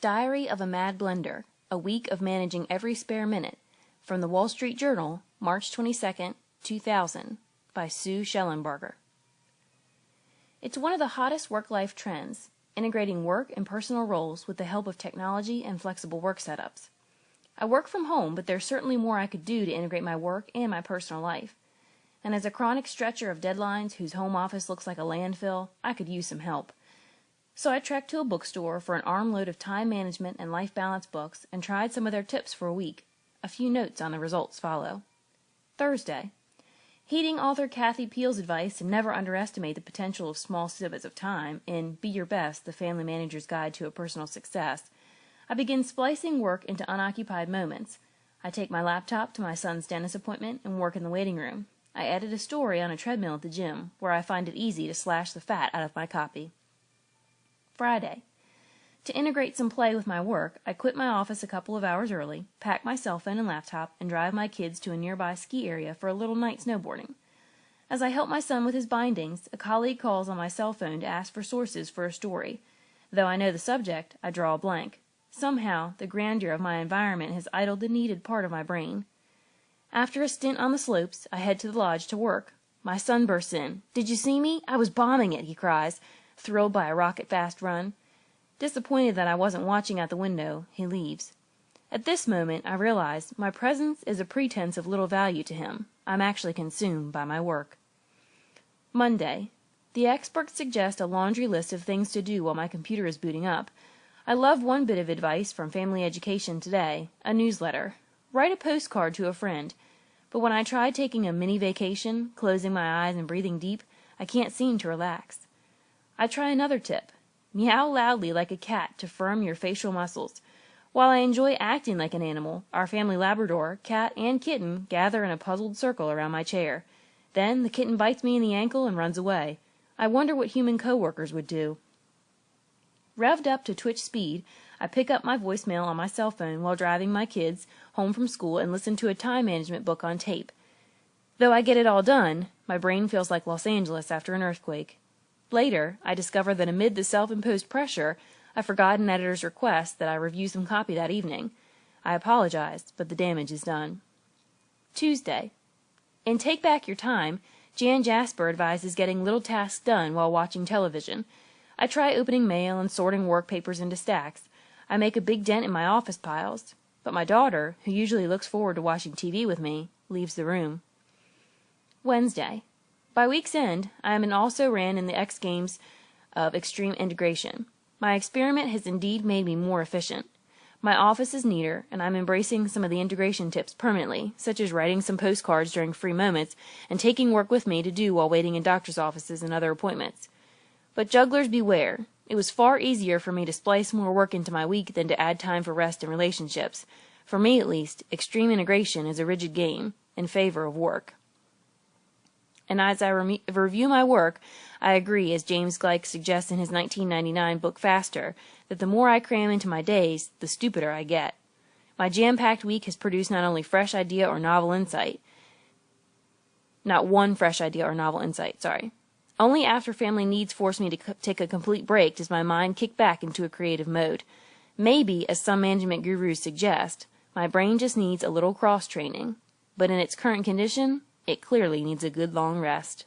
Diary of a Mad Blender, A Week of Managing Every Spare Minute, from the Wall Street Journal, March 22, 2000, by Sue Schellenberger. It's one of the hottest work-life trends, integrating work and personal roles with the help of technology and flexible work setups. I work from home, but there's certainly more I could do to integrate my work and my personal life. And as a chronic stretcher of deadlines whose home office looks like a landfill, I could use some help. So I trekked to a bookstore for an armload of time management and life balance books and tried some of their tips for a week. A few notes on the results follow. Thursday. Heeding author Kathy Peel's advice to never underestimate the potential of small snippets of time in Be Your Best, the Family Manager's Guide to a Personal Success, I begin splicing work into unoccupied moments. I take my laptop to my son's dentist appointment and work in the waiting room. I edit a story on a treadmill at the gym, where I find it easy to slash the fat out of my copy. Friday. To integrate some play with my work, I quit my office a couple of hours early, pack my cell phone and laptop, and drive my kids to a nearby ski area for a little night snowboarding. As I help my son with his bindings, a colleague calls on my cell phone to ask for sources for a story. Though I know the subject, I draw a blank. Somehow, the grandeur of my environment has idled the needed part of my brain. After a stint on the slopes, I head to the lodge to work. My son bursts in. "Did you see me? I was bombing it," he cries, thrilled by a rocket-fast run. Disappointed that I wasn't watching out the window, he leaves. At this moment, I realize my presence is a pretense of little value to him. I'm actually consumed by my work. Monday. The experts suggest a laundry list of things to do while my computer is booting up. I love one bit of advice from Family Education Today, a newsletter. Write a postcard to a friend. But when I try taking a mini vacation, closing my eyes and breathing deep, I can't seem to relax. I try another tip. Meow loudly like a cat to firm your facial muscles. While I enjoy acting like an animal, our family Labrador, cat, and kitten gather in a puzzled circle around my chair. Then the kitten bites me in the ankle and runs away. I wonder what human coworkers would do. Revved up to twitch speed, I pick up my voicemail on my cell phone while driving my kids home from school and listen to a time management book on tape. Though I get it all done, my brain feels like Los Angeles after an earthquake. Later, I discover that amid the self-imposed pressure, I forgot an editor's request that I review some copy that evening. I apologized, but the damage is done. Tuesday. In Take Back Your Time, Jan Jasper advises getting little tasks done while watching television. I try opening mail and sorting work papers into stacks. I make a big dent in my office piles. But my daughter, who usually looks forward to watching TV with me, leaves the room. Wednesday. By week's end, I am an also-ran in the X Games of Extreme Integration. My experiment has indeed made me more efficient. My office is neater, and I'm embracing some of the integration tips permanently, such as writing some postcards during free moments and taking work with me to do while waiting in doctor's offices and other appointments. But jugglers beware. It was far easier for me to splice more work into my week than to add time for rest and relationships. For me, at least, extreme integration is a rigid game in favor of work. And as I review my work, I agree, as James Gleick suggests in his 1999 book Faster, that the more I cram into my days, the stupider I get. My jam-packed week has produced not only fresh idea or novel insight, not one fresh idea or novel insight, Only after family needs force me to take a complete break does my mind kick back into a creative mode. Maybe, as some management gurus suggest, my brain just needs a little cross-training. But in its current condition, it clearly needs a good long rest.